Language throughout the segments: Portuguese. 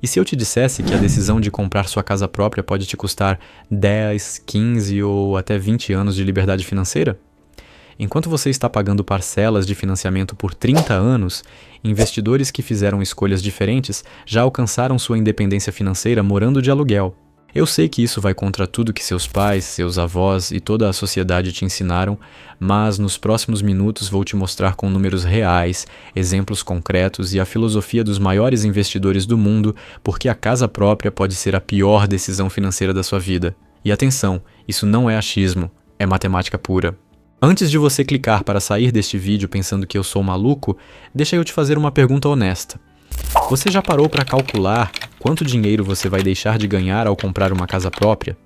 E se eu te dissesse que a decisão de comprar sua casa própria pode te custar 10, 15 ou até 20 anos de liberdade financeira? Enquanto você está pagando parcelas de financiamento por 30 anos, investidores que fizeram escolhas diferentes já alcançaram sua independência financeira morando de aluguel. Eu sei que isso vai contra tudo que seus pais, seus avós e toda a sociedade te ensinaram, mas nos próximos minutos vou te mostrar com números reais, exemplos concretos e a filosofia dos maiores investidores do mundo porque a casa própria pode ser a pior decisão financeira da sua vida. E atenção, isso não é achismo, é matemática pura. Antes de você clicar para sair deste vídeo pensando que eu sou maluco, deixa eu te fazer uma pergunta honesta. Você já parou para calcular quanto dinheiro você vai deixar de ganhar ao comprar uma casa própria?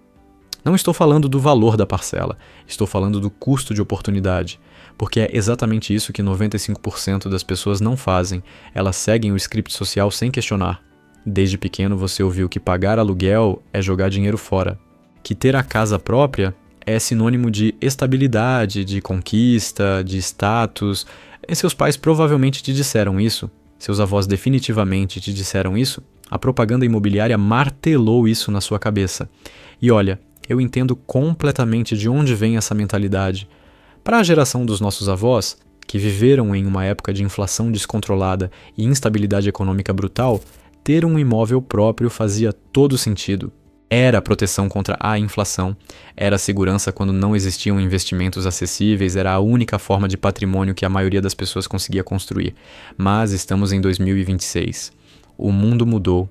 Não estou falando do valor da parcela, estou falando do custo de oportunidade, porque é exatamente isso que 95% das pessoas não fazem, elas seguem o script social sem questionar. Desde pequeno você ouviu que pagar aluguel é jogar dinheiro fora, que ter a casa própria é sinônimo de estabilidade, de conquista, de status, e seus pais provavelmente te disseram isso. Seus avós definitivamente te disseram isso? A propaganda imobiliária martelou isso na sua cabeça. E olha, eu entendo completamente de onde vem essa mentalidade. Para a geração dos nossos avós, que viveram em uma época de inflação descontrolada e instabilidade econômica brutal, ter um imóvel próprio fazia todo sentido. Era proteção contra a inflação, era segurança quando não existiam investimentos acessíveis, era a única forma de patrimônio que a maioria das pessoas conseguia construir. Mas estamos em 2026. O mundo mudou,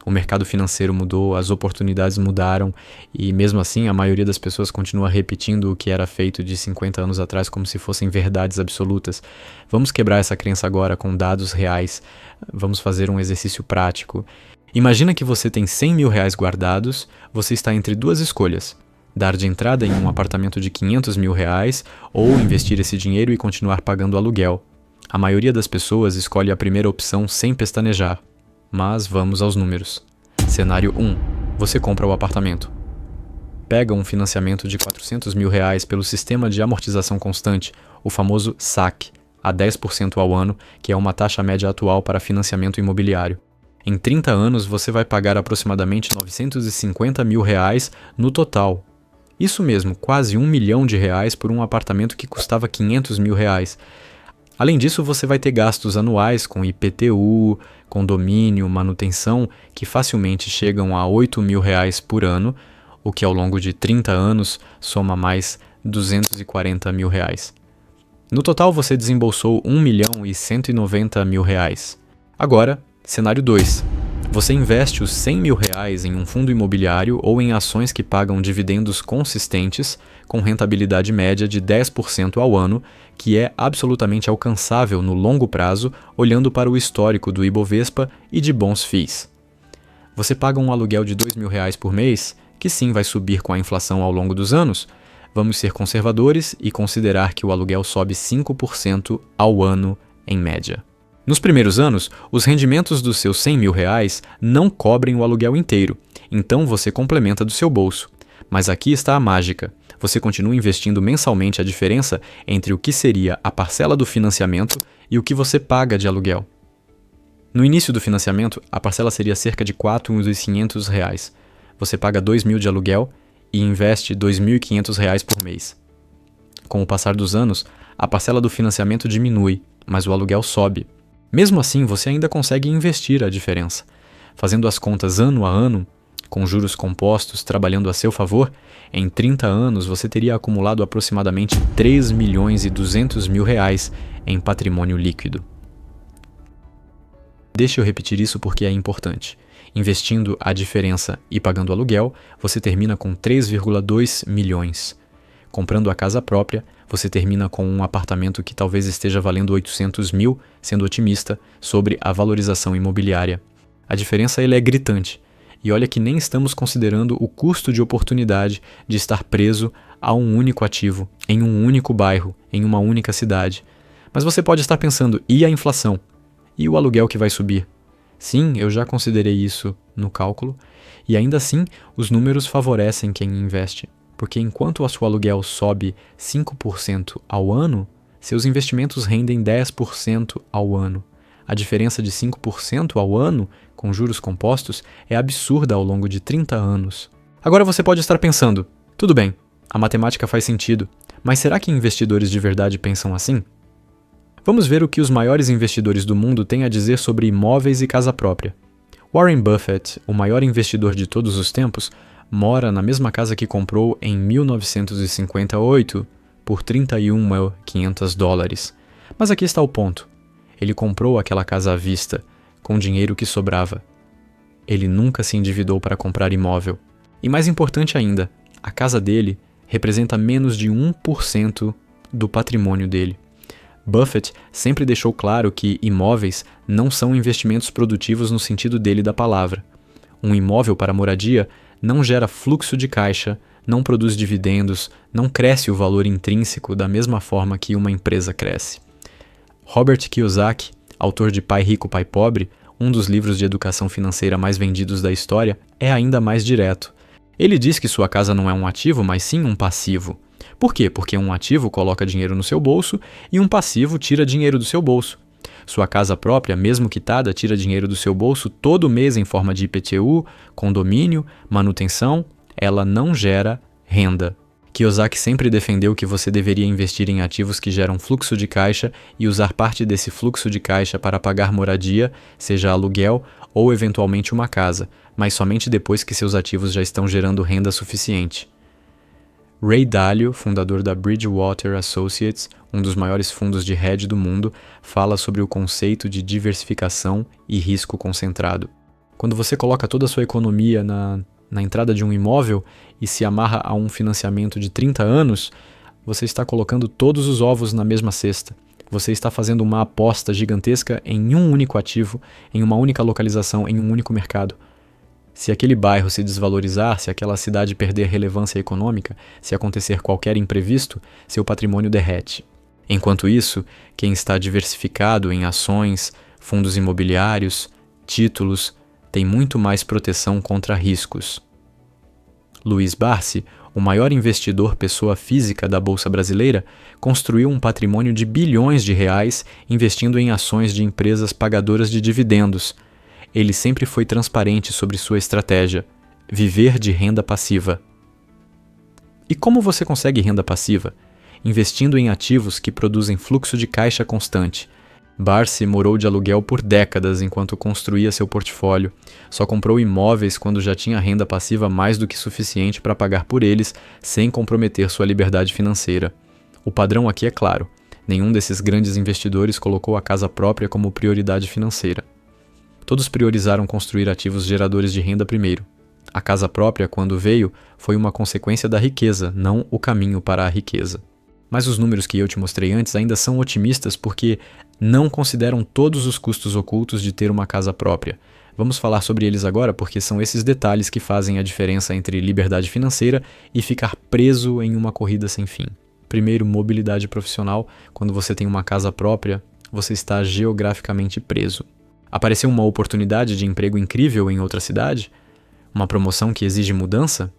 o mercado financeiro mudou, as oportunidades mudaram e mesmo assim a maioria das pessoas continua repetindo o que era feito de 50 anos atrás como se fossem verdades absolutas. Vamos quebrar essa crença agora com dados reais, vamos fazer um exercício prático. Imagina que você tem 100 mil reais guardados, você está entre duas escolhas, dar de entrada em um apartamento de 500 mil reais ou investir esse dinheiro e continuar pagando aluguel. A maioria das pessoas escolhe a primeira opção sem pestanejar, mas vamos aos números. Cenário 1. Você compra o apartamento. Pega um financiamento de 400 mil reais pelo sistema de amortização constante, o famoso SAC, a 10% ao ano, que é uma taxa média atual para financiamento imobiliário. Em 30 anos, você vai pagar aproximadamente 950 mil reais no total. Isso mesmo, quase 1 milhão de reais por um apartamento que custava 500 mil reais. Além disso, você vai ter gastos anuais com IPTU, condomínio, manutenção, que facilmente chegam a 8 mil reais por ano, o que ao longo de 30 anos soma mais 240 mil reais. No total, você desembolsou 1 milhão e 190 mil reais. Agora, cenário 2. Você investe os 100 mil reais em um fundo imobiliário ou em ações que pagam dividendos consistentes com rentabilidade média de 10% ao ano, que é absolutamente alcançável no longo prazo, olhando para o histórico do Ibovespa e de bons FIIs. Você paga um aluguel de 2 mil reais por mês, que sim vai subir com a inflação ao longo dos anos. Vamos ser conservadores e considerar que o aluguel sobe 5% ao ano em média. Nos primeiros anos, os rendimentos dos seus 100 mil reais não cobrem o aluguel inteiro, então você complementa do seu bolso. Mas aqui está a mágica. Você continua investindo mensalmente a diferença entre o que seria a parcela do financiamento e o que você paga de aluguel. No início do financiamento, a parcela seria cerca de R$ 4.500 reais. Você paga 2 mil de aluguel e investe R$ 2.500 reais por mês. Com o passar dos anos, a parcela do financiamento diminui, mas o aluguel sobe. Mesmo assim, você ainda consegue investir a diferença. Fazendo as contas ano a ano, com juros compostos trabalhando a seu favor, em 30 anos você teria acumulado aproximadamente 3 milhões e 200 mil reais em patrimônio líquido. Deixa eu repetir isso porque é importante. Investindo a diferença e pagando aluguel, você termina com 3,2 milhões. Comprando a casa própria, você termina com um apartamento que talvez esteja valendo 800 mil, sendo otimista, sobre a valorização imobiliária. A diferença é gritante. E olha que nem estamos considerando o custo de oportunidade de estar preso a um único ativo, em um único bairro, em uma única cidade. Mas você pode estar pensando, e a inflação? E o aluguel que vai subir? Sim, eu já considerei isso no cálculo, e ainda assim os números favorecem quem investe. Porque enquanto o seu aluguel sobe 5% ao ano, seus investimentos rendem 10% ao ano. A diferença de 5% ao ano, com juros compostos, é absurda ao longo de 30 anos. Agora você pode estar pensando, tudo bem, a matemática faz sentido, mas será que investidores de verdade pensam assim? Vamos ver o que os maiores investidores do mundo têm a dizer sobre imóveis e casa própria. Warren Buffett, o maior investidor de todos os tempos, mora na mesma casa que comprou em 1958 por $31.500. Mas aqui está o ponto. Ele comprou aquela casa à vista, com dinheiro que sobrava. Ele nunca se endividou para comprar imóvel. E mais importante ainda, a casa dele representa menos de 1% do patrimônio dele. Buffett sempre deixou claro que imóveis não são investimentos produtivos no sentido dele da palavra. Um imóvel para moradia não gera fluxo de caixa, não produz dividendos, não cresce o valor intrínseco da mesma forma que uma empresa cresce. Robert Kiyosaki, autor de Pai Rico, Pai Pobre, um dos livros de educação financeira mais vendidos da história, é ainda mais direto. Ele diz que sua casa não é um ativo, mas sim um passivo. Por quê? Porque um ativo coloca dinheiro no seu bolso e um passivo tira dinheiro do seu bolso. Sua casa própria, mesmo quitada, tira dinheiro do seu bolso todo mês em forma de IPTU, condomínio, manutenção. Ela não gera renda. Kiyosaki sempre defendeu que você deveria investir em ativos que geram fluxo de caixa e usar parte desse fluxo de caixa para pagar moradia, seja aluguel ou eventualmente uma casa, mas somente depois que seus ativos já estão gerando renda suficiente. Ray Dalio, fundador da Bridgewater Associates, um dos maiores fundos de hedge do mundo, fala sobre o conceito de diversificação e risco concentrado. Quando você coloca toda a sua economia na entrada de um imóvel e se amarra a um financiamento de 30 anos, você está colocando todos os ovos na mesma cesta. Você está fazendo uma aposta gigantesca em um único ativo, em uma única localização, em um único mercado. Se aquele bairro se desvalorizar, se aquela cidade perder relevância econômica, se acontecer qualquer imprevisto, seu patrimônio derrete. Enquanto isso, quem está diversificado em ações, fundos imobiliários, títulos, tem muito mais proteção contra riscos. Luiz Barsi, o maior investidor pessoa física da Bolsa Brasileira, construiu um patrimônio de bilhões de reais investindo em ações de empresas pagadoras de dividendos. Ele sempre foi transparente sobre sua estratégia: viver de renda passiva. E como você consegue renda passiva? Investindo em ativos que produzem fluxo de caixa constante. Barsi morou de aluguel por décadas enquanto construía seu portfólio. Só comprou imóveis quando já tinha renda passiva mais do que suficiente para pagar por eles, sem comprometer sua liberdade financeira. O padrão aqui é claro: nenhum desses grandes investidores colocou a casa própria como prioridade financeira. Todos priorizaram construir ativos geradores de renda primeiro. A casa própria, quando veio, foi uma consequência da riqueza, não o caminho para a riqueza. Mas os números que eu te mostrei antes ainda são otimistas porque não consideram todos os custos ocultos de ter uma casa própria. Vamos falar sobre eles agora porque são esses detalhes que fazem a diferença entre liberdade financeira e ficar preso em uma corrida sem fim. Primeiro, mobilidade profissional. Quando você tem uma casa própria, você está geograficamente preso. Apareceu uma oportunidade de emprego incrível em outra cidade? Uma promoção que exige mudança?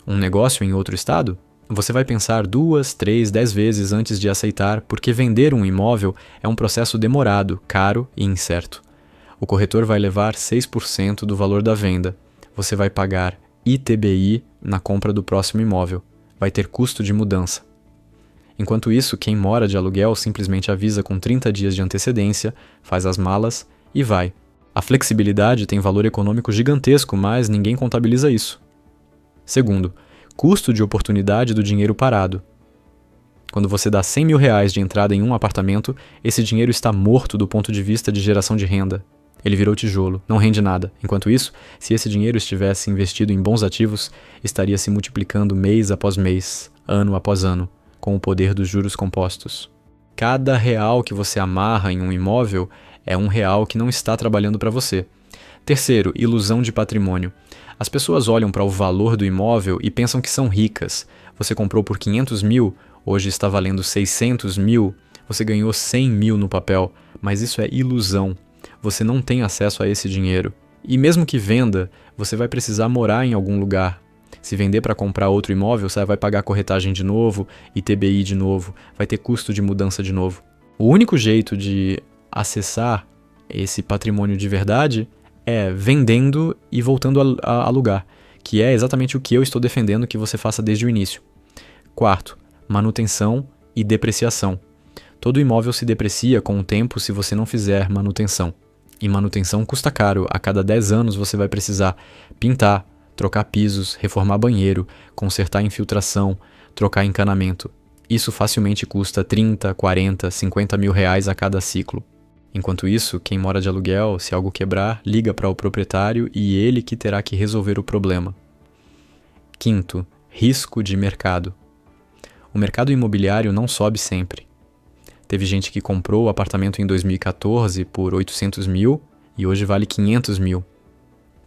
Um negócio em outro estado? Você vai pensar 2, 3, 10 vezes antes de aceitar, porque vender um imóvel é um processo demorado, caro e incerto. O corretor vai levar 6% do valor da venda. Você vai pagar ITBI na compra do próximo imóvel. Vai ter custo de mudança. Enquanto isso, quem mora de aluguel simplesmente avisa com 30 dias de antecedência, faz as malas e vai. A flexibilidade tem valor econômico gigantesco, mas ninguém contabiliza isso. Segundo, custo de oportunidade do dinheiro parado. Quando você dá R$100 mil de entrada em um apartamento, esse dinheiro está morto do ponto de vista de geração de renda. Ele virou tijolo, não rende nada. Enquanto isso, se esse dinheiro estivesse investido em bons ativos, estaria se multiplicando mês após mês, ano após ano, com o poder dos juros compostos. Cada real que você amarra em um imóvel é um real que não está trabalhando para você. Terceiro, ilusão de patrimônio. As pessoas olham para o valor do imóvel e pensam que são ricas. Você comprou por 500 mil, hoje está valendo 600 mil, você ganhou 100 mil no papel, mas isso é ilusão. Você não tem acesso a esse dinheiro. E mesmo que venda, você vai precisar morar em algum lugar. Se vender para comprar outro imóvel, você vai pagar corretagem de novo, ITBI de novo, vai ter custo de mudança de novo. O único jeito de acessar esse patrimônio de verdade é vendendo e voltando a alugar, que é exatamente o que eu estou defendendo que você faça desde o início. Quarto, manutenção e depreciação. Todo imóvel se deprecia com o tempo se você não fizer manutenção. E manutenção custa caro. A cada 10 anos você vai precisar pintar, trocar pisos, reformar banheiro, consertar infiltração, trocar encanamento. Isso facilmente custa 30, 40, 50 mil reais a cada ciclo. Enquanto isso, quem mora de aluguel, se algo quebrar, liga para o proprietário e ele que terá que resolver o problema. Quinto, risco de mercado. O mercado imobiliário não sobe sempre. Teve gente que comprou o apartamento em 2014 por 800 mil e hoje vale 500 mil.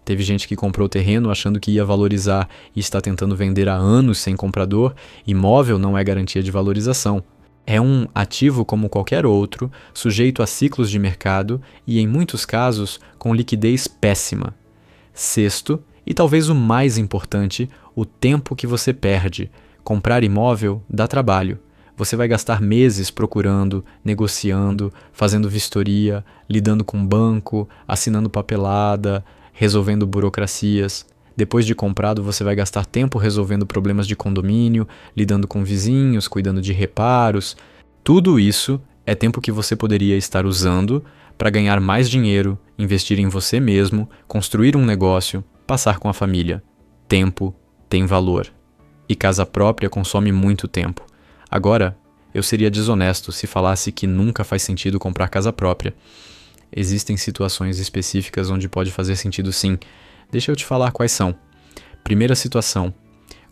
Teve gente que comprou o terreno achando que ia valorizar e está tentando vender há anos sem comprador. Imóvel não é garantia de valorização. É um ativo como qualquer outro, sujeito a ciclos de mercado e, em muitos casos, com liquidez péssima. Sexto, e talvez o mais importante, o tempo que você perde. Comprar imóvel dá trabalho. Você vai gastar meses procurando, negociando, fazendo vistoria, lidando com banco, assinando papelada, resolvendo burocracias. Depois de comprado, você vai gastar tempo resolvendo problemas de condomínio, lidando com vizinhos, cuidando de reparos. Tudo isso é tempo que você poderia estar usando para ganhar mais dinheiro, investir em você mesmo, construir um negócio, passar com a família. Tempo tem valor. E casa própria consome muito tempo. Agora, eu seria desonesto se falasse que nunca faz sentido comprar casa própria. Existem situações específicas onde pode fazer sentido sim. Deixa eu te falar quais são. Primeira situação,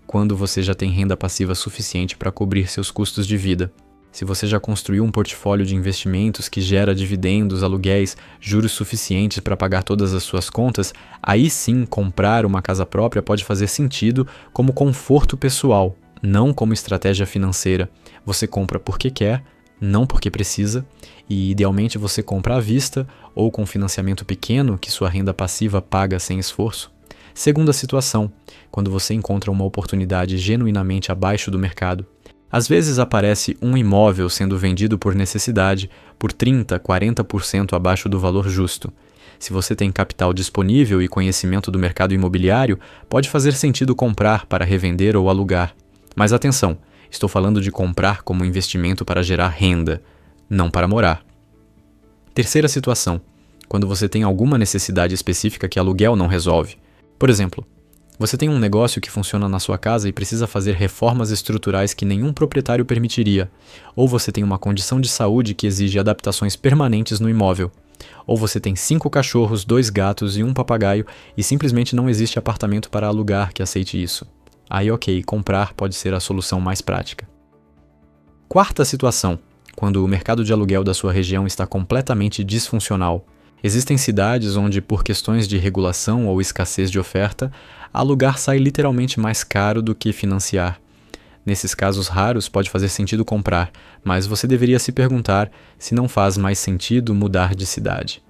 quando você já tem renda passiva suficiente para cobrir seus custos de vida. Se você já construiu um portfólio de investimentos que gera dividendos, aluguéis, juros suficientes para pagar todas as suas contas, aí sim comprar uma casa própria pode fazer sentido como conforto pessoal, não como estratégia financeira. Você compra porque quer, não porque precisa, e idealmente você compra à vista ou com financiamento pequeno que sua renda passiva paga sem esforço. Segunda situação, quando você encontra uma oportunidade genuinamente abaixo do mercado. Às vezes aparece um imóvel sendo vendido por necessidade por 30%, 40% abaixo do valor justo. Se você tem capital disponível e conhecimento do mercado imobiliário, pode fazer sentido comprar para revender ou alugar. Mas atenção, estou falando de comprar como investimento para gerar renda, não para morar. Terceira situação, quando você tem alguma necessidade específica que aluguel não resolve. Por exemplo, você tem um negócio que funciona na sua casa e precisa fazer reformas estruturais que nenhum proprietário permitiria. Ou você tem uma condição de saúde que exige adaptações permanentes no imóvel. Ou você tem 5 cachorros, 2 gatos e um papagaio e simplesmente não existe apartamento para alugar que aceite isso. Aí ok, comprar pode ser a solução mais prática. Quarta situação, quando o mercado de aluguel da sua região está completamente disfuncional. Existem cidades onde, por questões de regulação ou escassez de oferta, alugar sai literalmente mais caro do que financiar. Nesses casos raros, pode fazer sentido comprar, mas você deveria se perguntar se não faz mais sentido mudar de cidade.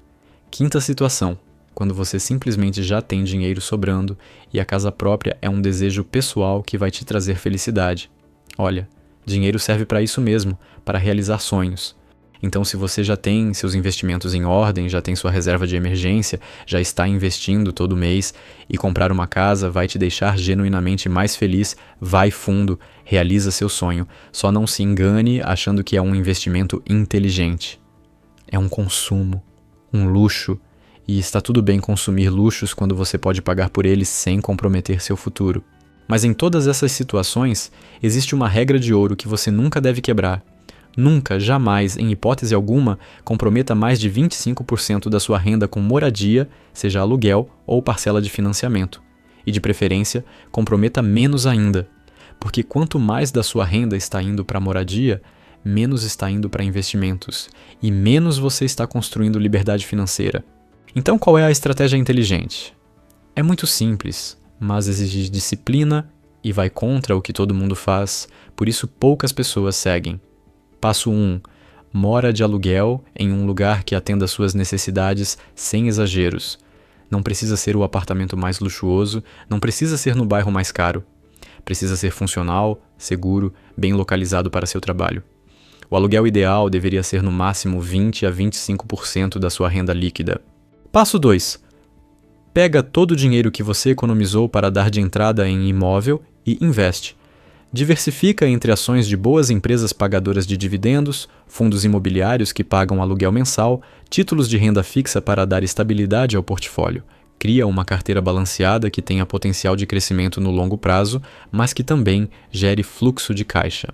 Quinta situação, quando você simplesmente já tem dinheiro sobrando e a casa própria é um desejo pessoal que vai te trazer felicidade. Olha, dinheiro serve para isso mesmo, para realizar sonhos. Então, se você já tem seus investimentos em ordem, já tem sua reserva de emergência, já está investindo todo mês e comprar uma casa vai te deixar genuinamente mais feliz, vai fundo, realiza seu sonho. Só não se engane achando que é um investimento inteligente. É um consumo, um luxo, e está tudo bem consumir luxos quando você pode pagar por eles sem comprometer seu futuro. Mas em todas essas situações, existe uma regra de ouro que você nunca deve quebrar. Nunca, jamais, em hipótese alguma, comprometa mais de 25% da sua renda com moradia, seja aluguel ou parcela de financiamento. E de preferência, comprometa menos ainda, porque quanto mais da sua renda está indo para moradia, menos está indo para investimentos, e menos você está construindo liberdade financeira. Então qual é a estratégia inteligente? É muito simples, mas exige disciplina e vai contra o que todo mundo faz, por isso poucas pessoas seguem. Passo 1. Mora de aluguel em um lugar que atenda às suas necessidades sem exageros. Não precisa ser o apartamento mais luxuoso, não precisa ser no bairro mais caro. Precisa ser funcional, seguro, bem localizado para seu trabalho. O aluguel ideal deveria ser no máximo 20 a 25% da sua renda líquida. Passo 2. Pega todo o dinheiro que você economizou para dar de entrada em imóvel e investe. Diversifica entre ações de boas empresas pagadoras de dividendos, fundos imobiliários que pagam aluguel mensal, títulos de renda fixa para dar estabilidade ao portfólio. Cria uma carteira balanceada que tenha potencial de crescimento no longo prazo, mas que também gere fluxo de caixa.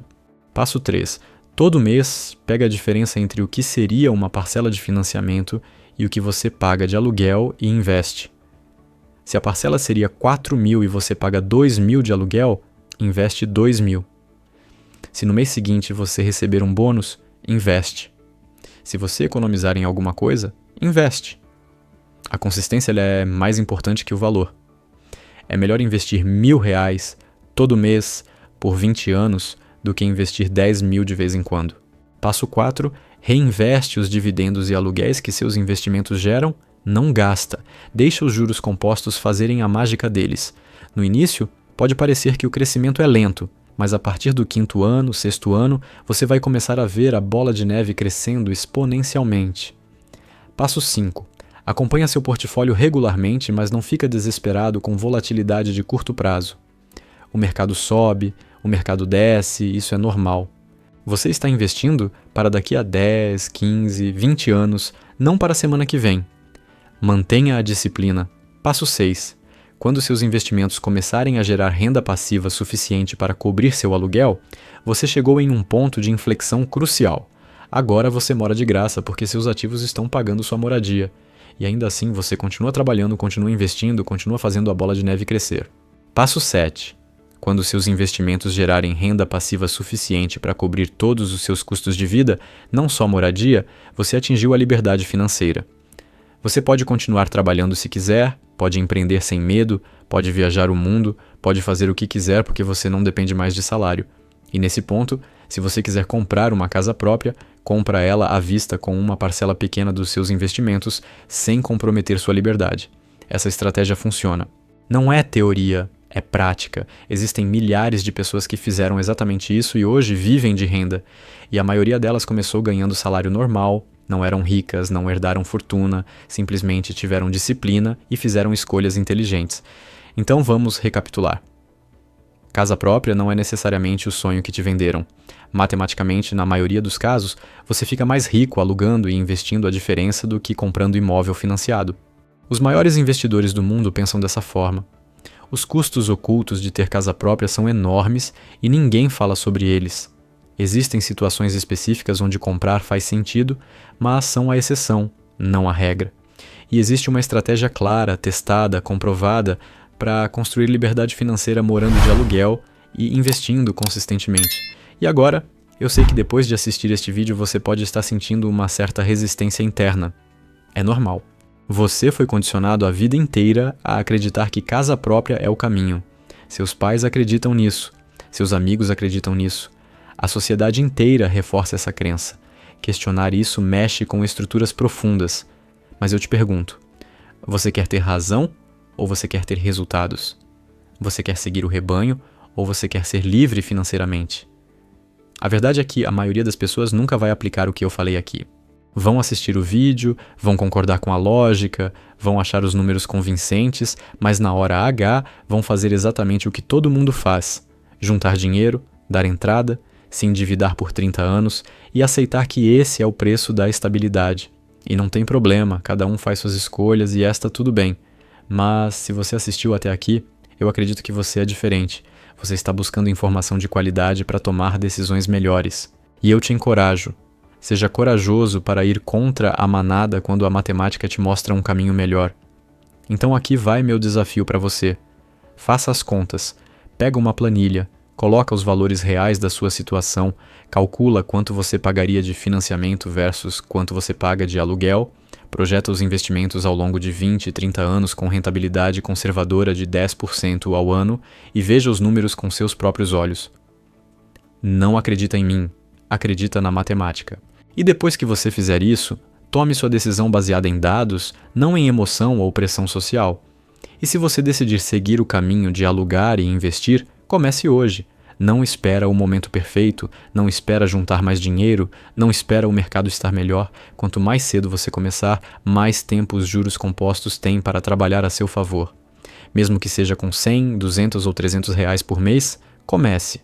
Passo 3. Todo mês, pega a diferença entre o que seria uma parcela de financiamento e o que você paga de aluguel e investe. Se a parcela seria 4.000 e você paga 2.000 de aluguel, investe 2.000. Se no mês seguinte você receber um bônus, investe. Se você economizar em alguma coisa, investe. A consistência ela é mais importante que o valor. É melhor investir R$1.000 todo mês por 20 anos do que investir 10.000 de vez em quando. Passo 4. Reinveste os dividendos e aluguéis que seus investimentos geram. Não gasta. Deixa os juros compostos fazerem a mágica deles. No início, pode parecer que o crescimento é lento, mas a partir do 5º ano, 6º ano, você vai começar a ver a bola de neve crescendo exponencialmente. Passo 5. Acompanha seu portfólio regularmente, mas não fica desesperado com volatilidade de curto prazo. O mercado sobe, o mercado desce, isso é normal. Você está investindo para daqui a 10, 15, 20 anos, não para a semana que vem. Mantenha a disciplina. Passo 6. Quando seus investimentos começarem a gerar renda passiva suficiente para cobrir seu aluguel, você chegou em um ponto de inflexão crucial. Agora você mora de graça porque seus ativos estão pagando sua moradia. E ainda assim você continua trabalhando, continua investindo, continua fazendo a bola de neve crescer. Passo 7. Quando seus investimentos gerarem renda passiva suficiente para cobrir todos os seus custos de vida, não só moradia, você atingiu a liberdade financeira. Você pode continuar trabalhando se quiser, pode empreender sem medo, pode viajar o mundo, pode fazer o que quiser porque você não depende mais de salário. E nesse ponto, se você quiser comprar uma casa própria, compra ela à vista com uma parcela pequena dos seus investimentos, sem comprometer sua liberdade. Essa estratégia funciona. Não é teoria, é prática. Existem milhares de pessoas que fizeram exatamente isso e hoje vivem de renda. E a maioria delas começou ganhando salário normal, não eram ricas, não herdaram fortuna, simplesmente tiveram disciplina e fizeram escolhas inteligentes. Então vamos recapitular. Casa própria não é necessariamente o sonho que te venderam. Matematicamente, na maioria dos casos, você fica mais rico alugando e investindo a diferença do que comprando imóvel financiado. Os maiores investidores do mundo pensam dessa forma. Os custos ocultos de ter casa própria são enormes e ninguém fala sobre eles. Existem situações específicas onde comprar faz sentido, mas são a exceção, não a regra. E existe uma estratégia clara, testada, comprovada para construir liberdade financeira morando de aluguel e investindo consistentemente. E agora, eu sei que depois de assistir este vídeo você pode estar sentindo uma certa resistência interna. É normal. Você foi condicionado a vida inteira a acreditar que casa própria é o caminho. Seus pais acreditam nisso. Seus amigos acreditam nisso. A sociedade inteira reforça essa crença. Questionar isso mexe com estruturas profundas. Mas eu te pergunto, você quer ter razão ou você quer ter resultados? Você quer seguir o rebanho ou você quer ser livre financeiramente? A verdade é que a maioria das pessoas nunca vai aplicar o que eu falei aqui. Vão assistir o vídeo, vão concordar com a lógica, vão achar os números convincentes, mas na hora H vão fazer exatamente o que todo mundo faz: juntar dinheiro, dar entrada, se endividar por 30 anos e aceitar que esse é o preço da estabilidade. E não tem problema, cada um faz suas escolhas e está tudo bem. Mas se você assistiu até aqui, eu acredito que você é diferente. Você está buscando informação de qualidade para tomar decisões melhores. E eu te encorajo. Seja corajoso para ir contra a manada quando a matemática te mostra um caminho melhor. Então aqui vai meu desafio para você. Faça as contas. Pega uma planilha. Coloca os valores reais da sua situação, calcula quanto você pagaria de financiamento versus quanto você paga de aluguel, projeta os investimentos ao longo de 20, 30 anos com rentabilidade conservadora de 10% ao ano e veja os números com seus próprios olhos. Não acredita em mim, acredita na matemática. E depois que você fizer isso, tome sua decisão baseada em dados, não em emoção ou pressão social. E se você decidir seguir o caminho de alugar e investir, comece hoje. Não espera o momento perfeito, não espera juntar mais dinheiro, não espera o mercado estar melhor. Quanto mais cedo você começar, mais tempo os juros compostos têm para trabalhar a seu favor. Mesmo que seja com 100, 200 ou 300 reais por mês, comece.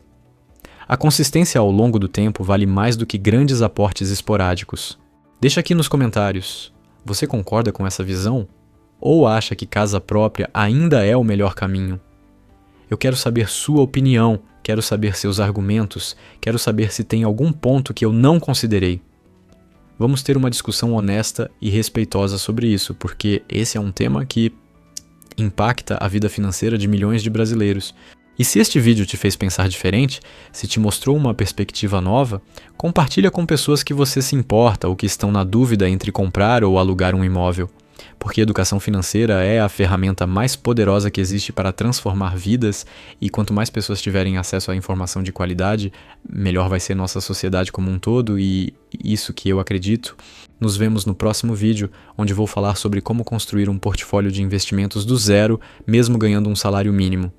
A consistência ao longo do tempo vale mais do que grandes aportes esporádicos. Deixa aqui nos comentários, você concorda com essa visão? Ou acha que casa própria ainda é o melhor caminho? Eu quero saber sua opinião, quero saber seus argumentos, quero saber se tem algum ponto que eu não considerei. Vamos ter uma discussão honesta e respeitosa sobre isso, porque esse é um tema que impacta a vida financeira de milhões de brasileiros. E se este vídeo te fez pensar diferente, se te mostrou uma perspectiva nova, compartilha com pessoas que você se importa ou que estão na dúvida entre comprar ou alugar um imóvel. Porque educação financeira é a ferramenta mais poderosa que existe para transformar vidas, e quanto mais pessoas tiverem acesso à informação de qualidade, melhor vai ser nossa sociedade como um todo, e isso que eu acredito. Nos vemos no próximo vídeo, onde vou falar sobre como construir um portfólio de investimentos do zero, mesmo ganhando um salário mínimo.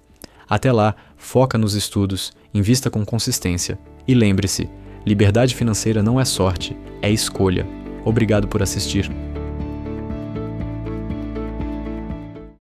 Até lá, foca nos estudos, invista com consistência. E lembre-se, liberdade financeira não é sorte, é escolha. Obrigado por assistir.